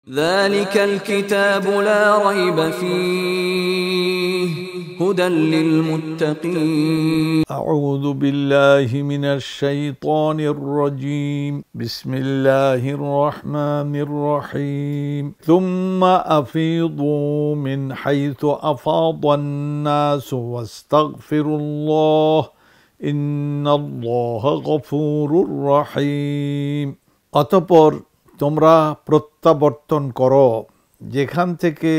ذلك الكتاب لا ريب فيه هدى للمتقين. أعوذ بالله من الشيطان الرجيم. بسم الله الرحمن الرحيم. ثم أفيضوا من حيث أفاض الناس واستغفروا الله إن الله غفور رحيم. অতঃপর তোমরা প্রত্যাবর্তন করো যেখান থেকে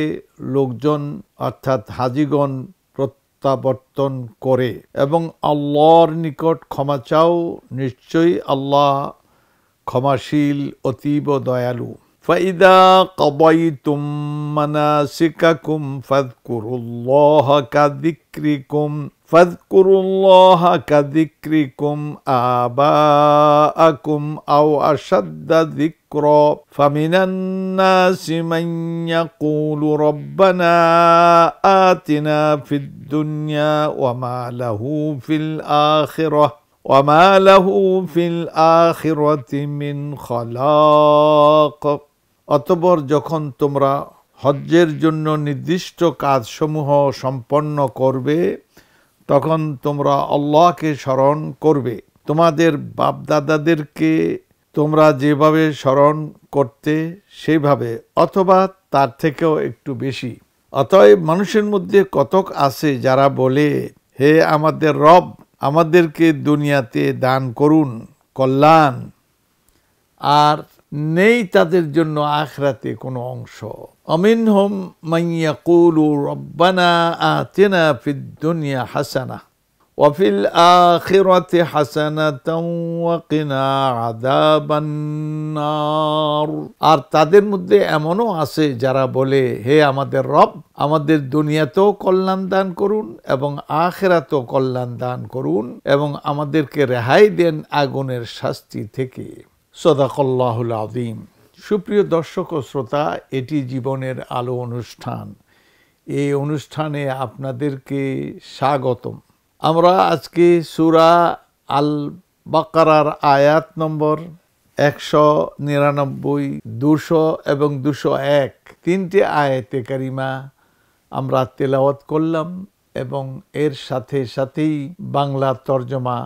লোকজন অর্থাৎ হাজিগণ প্রত্যাবর্তন করে এবং আল্লাহর নিকট ক্ষমা চাও, নিশ্চয়ই আল্লাহ ক্ষমাশীল অতীব দয়ালু। ফাইদা কাদাইতুম মানাসিকাকুম ফাযকুরুল্লাহা কাযিক্রিকুম আবাআকুম আও আশাদ্দা যিকরা ফামিনান নাসি মান ইয়াকুলু রাব্বানা আতিনা ফিদ দুনিয়া ওয়া মা লাহু ফিল আখিরাতি মিন খালাক। অতঃপর যখন তোমরা হজ্জের জন্য নির্দিষ্ট কাজসমূহ সম্পন্ন করবে তখন তোমরা আল্লাহকে স্মরণ করবে, তোমাদের বাপদাদাদেরকে তোমরা যেভাবে স্মরণ করতে সেইভাবে অথবা তার থেকেও একটু বেশি। অতএব মানুষের মধ্যে কতক আছে যারা বলে, হে আমাদের রব, আমাদেরকে দুনিয়াতে দান করুন কল্যাণ, আর নেই তাদের জন্য আখিরাতে কোনো অংশ। আমিনহুম মান ইয়াকুলু রাব্বানা আতিনা ফিদ দুনিয়া হাসানাহ ওয়া ফিল আখিরাতি হাসানাতাও ওয়া কিনা আযাবান নার। আর তাদের মধ্যে এমনও আছে যারা বলে, হে আমাদের রব, আমাদের দুনিয়াতেও কল্যাণ দান করুন এবং আখিরাতেও কল্যাণ দান করুন এবং আমাদেরকে রেহাই দেন আগুনের শাস্তি থেকে। সাদাকাল্লাহুল আযীম। সুপ্রিয় দর্শক ও শ্রোতা, এটি জীবনের আলো অনুষ্ঠান। এই অনুষ্ঠানে আপনাদেরকে স্বাগতম। আমরা আজকে সূরা আল বাকারার আয়াত নম্বর 199, 200 এবং 201 তিনটি আয়াতে কারিমা আমরা তেলাওয়াত করলাম এবং এর সাথে সাথেই বাংলা তরজমা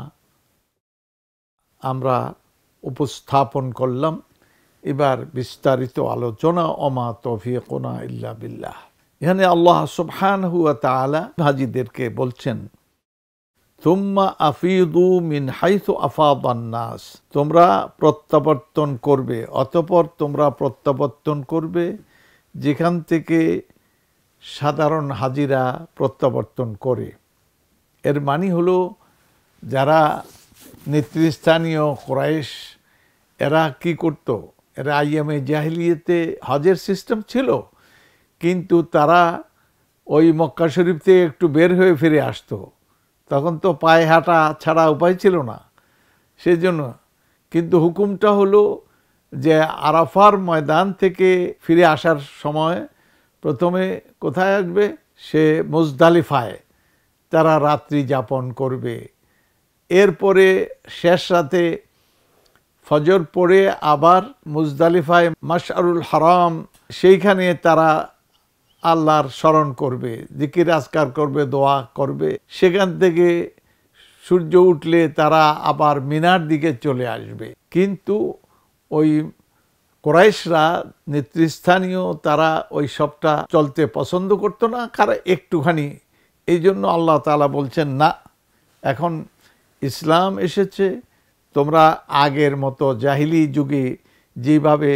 আমরা উপস্থাপন করলাম। এবার বিস্তারিত আলোচনা। ওমা তৌফিকুনা ইল্লা বিল্লাহ। এখানে আল্লাহ সুবহানাহু ওয়া তাআলা হাজীদেরকে বলছেন, সুম্মা আফিদু মিন হাইসু আফাদান নাস, তোমরা প্রত্যাবর্তন করবে, অতঃপর তোমরা প্রত্যাবর্তন করবে যেখান থেকে সাধারণ হাজিরা প্রত্যাবর্তন করে। এর মানে হলো যারা নেতৃস্থানীয় কুরাইশ এরা কি করত, এরা আইয়ামে জাহিলিয়াতে হজের সিস্টেম ছিল, কিন্তু তারা ওই মক্কা শরীফ থেকে একটু বের হয়ে ফিরে আসতো। তখন তো পায়ে হাঁটা ছাড়া উপায় ছিল না, সেই জন্য কিন্তু হুকুমটা হলো যে আরাফার ময়দান থেকে ফিরে আসার সময় প্রথমে কোথায় আসবে, সে মুজদালিফায় তারা রাত্রি যাপন করবে। এরপরে শেষ রাতে ফজর পড়ে আবার মুজদালিফায় মাশআরুল হারাম, সেইখানে তারা আল্লাহর স্মরণ করবে, জিকির আজকার করবে, দোয়া করবে। সেখান থেকে সূর্য উঠলে তারা আবার মিনার দিকে চলে আসবে। কিন্তু ওই কুরাইশরা নেতৃস্থানীয় তারা ওই সবটা চলতে পছন্দ করতো না, কারণ একটুখানি। এই জন্য আল্লাহ তাআলা বলছেন, না, এখন ইসলাম এসেছে, তোমরা আগের মতো জাহিলি যুগে যেভাবে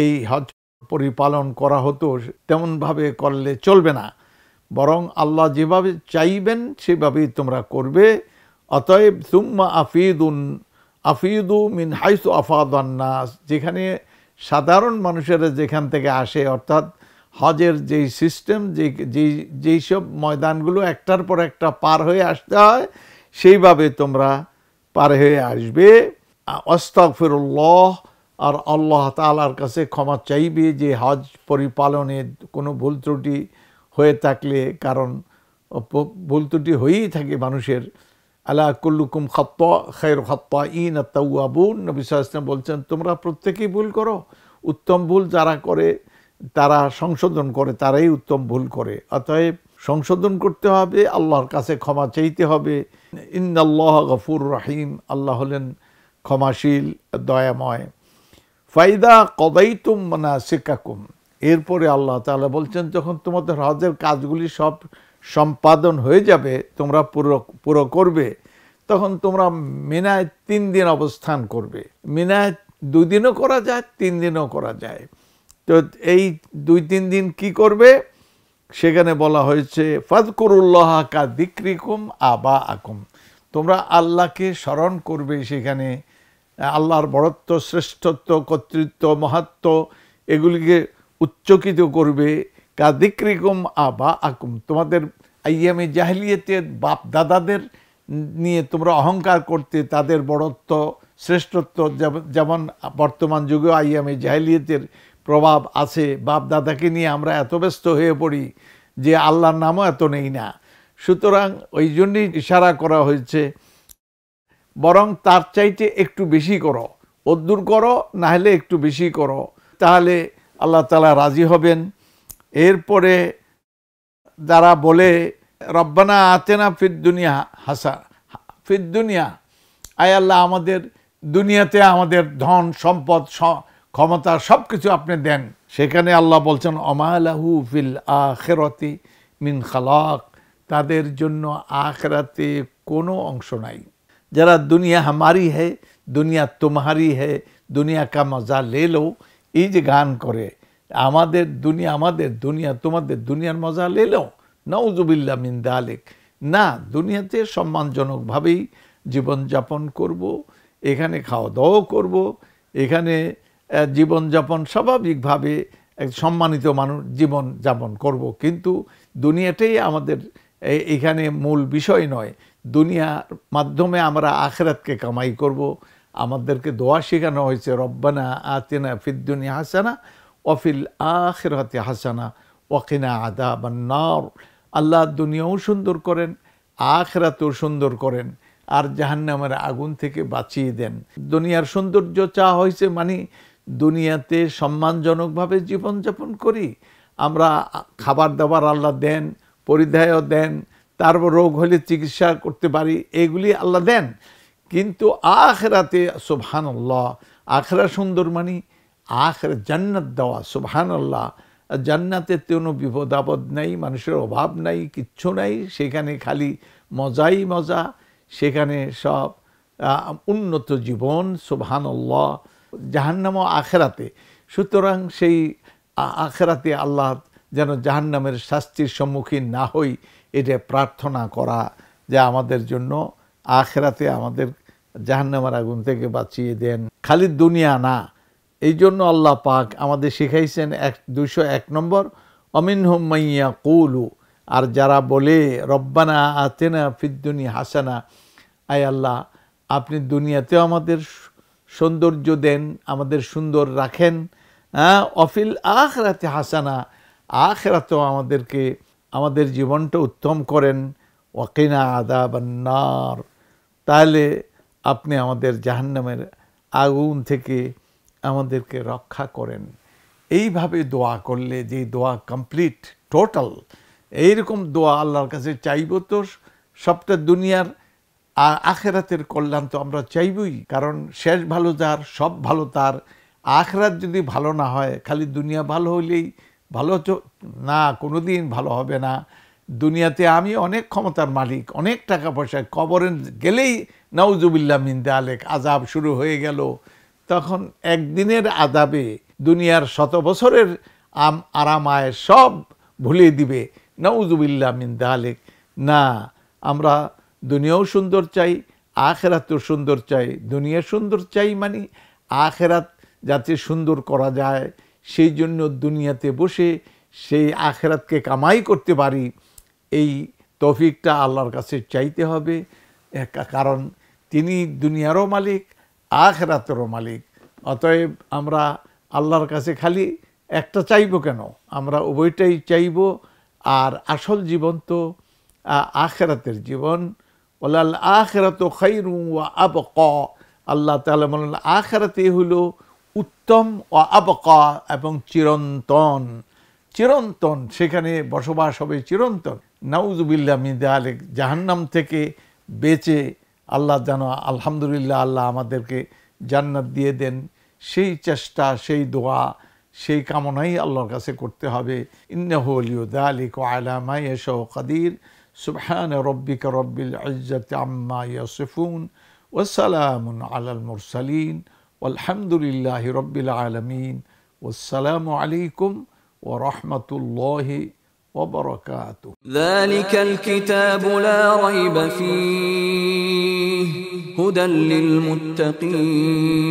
এই হজ পরিপালন করা হতো তেমনভাবে করলে চলবে না, বরং আল্লাহ যেভাবে চাইবেন সেভাবেই তোমরা করবে। অতএব সুম্মা আফিদু মিন হাইসু আফাদান নাস, যেখানে সাধারণ মানুষেরা যেখান থেকে আসে, অর্থাৎ হজের যেই সিস্টেম, যেই সব ময়দানগুলো একটার পর একটা পার হয়ে আসতে হয়, সেইভাবে তোমরা পার হয়ে আসবে। আস্তাগফিরুল্লাহ, আর আল্লাহ তাআলার কাছে ক্ষমা চাইবে যে হজ পরিপালনে কোনো ভুল ত্রুটি হয়ে থাকলে, কারণ ভুল ত্রুটি হয়েই থাকে মানুষের। আলা কুল্লুকুম খাত্তা খায়রু খাত্তাইন আত-তাওয়াবুন, নবী সাল্লাল্লাহু আলাইহি ওয়াসাল্লাম বলছেন, তোমরা প্রত্যেকেই ভুল করো, উত্তম ভুল যারা করে তারা সংশোধন করে, তারাই উত্তম ভুল করে। অতএব সংশোধন করতে হবে, আল্লাহর কাছে ক্ষমা চাইতে হবে। ইন্নাল্লাহ গফুর রহিম, আল্লাহ হলেন ক্ষমাশীল, দয়াময়। ফাইদা কদাইতুম মানাসিকাকুম, এরপরে আল্লাহ তাআলা বলছেন যখন তোমাদের হজের কাজগুলি সব সম্পাদন হয়ে যাবে, তোমরা পুরো করবে, তখন তোমরা মিনায় 3 দিন অবস্থান করবে। মিনায় 2 দিনও করা যায়, 3 দিনও করা যায়। তো এই 2-3 দিন কি করবে সেখানে বলা হয়েছে ফাযকুরুল্লাহ কা যিকরিকুম আবাআকুম, তোমরা আল্লাহকে স্মরণ করবে, সেখানে আল্লাহর বড়ত্ব, শ্রেষ্ঠত্ব, কর্তৃত্ব, মহাত্ম এগুলিকে উচ্চকিত করবে। কা যিকরিকুম আবাআকুম, তোমাদের আইয়ামে জাহেলিয়াতের বাপ দাদাদের নিয়ে তোমরা অহংকার করতে, তাদের বড়ত্ব শ্রেষ্ঠত্ব, যেমন বর্তমান যুগে আইয়ামে জাহেলিয়াতের প্রভাব আছে। বাপ দাদাকে নিয়ে আমরা এত ব্যস্ত হয়ে পড়ি যে আল্লাহর নামও এত নেই না। সুতরাং ওই জন্যই ইশারা করা হয়েছে, বরং তার চাইতে একটু বেশি করো, অদ্দূর করো, না হলে একটু বেশি করো, তাহলে আল্লাহ তাআলা রাজি হবেন। এরপরে যারা বলে রব্বানা আতেনা ফিদ দুনিয়া ফিদ দুনিয়া, আয় আল্লাহ আমাদের দুনিয়াতে আমাদের ধন সম্পদ ক্ষমতা সব কিছু আপনি দেন, সেখানে আল্লাহ বলছেন অমা লাহু ফিল আখিরাতি মিন খালাক, তাদের জন্য আখিরাতে কোনো অংশ নাই। যারা দুনিয়া হামারি है, দুনিয়া তোমারি है, দুনিয়া কা মজা লে লো, এই যে গান করে, আমাদের দুনিয়া তোমাদের দুনিয়ার মজা লে লো, নাউজুবিল্লাহ মিন যালিক। না, দুনিয়াতে সম্মানজনকভাবেই জীবনযাপন করব, এখানে খাওয়া দাওয়া করব, এখানে জীবনযাপন স্বাভাবিকভাবে এক সম্মানিত মানুষ জীবনযাপন করব, কিন্তু দুনিয়াটাই আমাদের এখানে মূল বিষয় নয়। দুনিয়ার মাধ্যমে আমরা আখিরাতকে কামাই করব। আমাদেরকে দোয়া শেখানো হয়েছে রব্বানা আতিনা ফিদ দুনিয়া হাসানা ওয়া ফিল আখিরাতি হাসানা ওয়া কিনা আযাবান নার। আল্লাহ দুনিয়াও সুন্দর করেন, আখিরাতও সুন্দর করেন, আর জাহান্নামের আগুন থেকে বাঁচিয়ে দেন। দুনিয়ার সৌন্দর্য চাওয়া হয়েছে মানে দুনিয়াতে সম্মানজনকভাবে জীবনযাপন করি, আমরা খাবার দাবার আল্লাহ দেন, পরিধেয়ও দেন, তারপর রোগ হলে চিকিৎসা করতে পারি, এগুলি আল্লাহ দেন। কিন্তু আখিরাতে সুবহানাল্লাহ, আখিরা সুন্দর মানে আখিরা জান্নাত দেওয়া, সুবহানাল্লাহ। জান্নাতে কোনো বিপদ আপদ নাই, মানুষের অভাব নাই, কিচ্ছু নাই, সেখানে খালি মজাই মজা, সেখানে সব উন্নত জীবন, সুবহানাল্লাহ। জাহান্নামও আখিরাতে। সুতরাং সেই আখিরাতে আল্লাহ যেন জাহান্নামের শাস্তির সম্মুখীন না হই, এটা প্রার্থনা করা যে আমাদের জন্য আখিরাতে আমাদের জাহান্নামের আগুন থেকে বাঁচিয়ে দেন। খালি দুনিয়া না, এই জন্য আল্লাহ পাক আমাদের শিখাইছেন 201 নম্বর অমিনহুম মাইয়া কুলু, আর যারা বলে রব্বানা আতেনা ফিদ দুনিয়া হাসানা, আয় আল্লাহ আপনি দুনিয়াতেও আমাদের সৌন্দর্য দেন, আমাদের সুন্দর রাখেন, অফিল আখিরাতে হাসানা, আখিরাতেও আমাদেরকে আমাদের জীবনটা উত্তম করেন, ওয়াকিনা আযাবান নার, তাহলে আপনি আমাদের জাহান্নামের আগুন থেকে আমাদেরকে রক্ষা করেন। এইভাবে দোয়া করলে, যে দোয়া কমপ্লিট টোটাল, এইরকম দোয়া আল্লাহর কাছে চাইব তো সবটা দুনিয়ার আর আখিরাতের কল্যাণ তো আমরা চাইবই, কারণ শেষ ভালো যার সব ভালো তার। আখিরাত যদি ভালো না হয়, খালি দুনিয়া ভালো হইলেই ভালো না, কোনো দিন ভালো হবে না। দুনিয়াতে আমি অনেক ক্ষমতার মালিক, অনেক টাকা পয়সা, কবরে গেলেই নাউজুবিল্লাহ মিন যালিক আযাব শুরু হয়ে গেল, তখন একদিনের আযাবে দুনিয়ার 100 বছরের আরামায় সব ভুলিয়ে দিবে, নাউজুবিল্লাহ মিন যালিক। না, আমরা দুনিয়াও সুন্দর চাই, আখিরাতও সুন্দর চাই। দুনিয়া সুন্দর চাই মানে আখিরাত যাতে সুন্দর করা যায়, সেই জন্য দুনিয়াতে বসে সেই আখিরাতকে কামাই করতে পারি, এই তৌফিকটা আল্লাহর কাছে চাইতে হবে, কারণ তিনি দুনিয়ারও মালিক, আখিরাতেরও মালিক। অতএব আমরা আল্লাহর কাছে খালি একটা চাইব কেন, আমরা উভয়টাই চাইব। আর আসল জীবন তো আখিরাতের জীবন। ওয়ালাল আখিরাতু খায়রুন ওয়া আবকা, আল্লাহ তাআলা বলেন আখিরাতে হলো উত্তম ও আবকা এবং চিরন্তন, চিরন্তন সেখানে বসবাস হবে চিরন্তন। নাউজুবিল্লাহ মিন যালিক, জাহান্নাম থেকে বেঁচে আল্লাহ যেন আলহামদুলিল্লাহ আল্লাহ আমাদেরকে জান্নাত দিয়ে দেন, সেই চেষ্টা, সেই দোয়া, সেই কামনাই আল্লাহর কাছে করতে হবে। ইন্নাহু ওয়ালিয়্যু যালিকা ওয়া আলা মা ইয়াশাউ কাদির। সুবহান রাব্বিকা রাব্বিল ইজ্জাতি আম্মা ইয়াসিফুন ওয়া সালামুন আলাল মুরসালিন ওয়ালহামদুলিল্লাহি রাব্বিল আলামিন। ওয়াসসালামু আলাইকুম ওয়া রাহমাতুল্লাহি ওয়া বারাকাতুহু। যালিকাল কিতাবু লা রাইবা ফীহি হুদাল লিল মুত্তাকিন।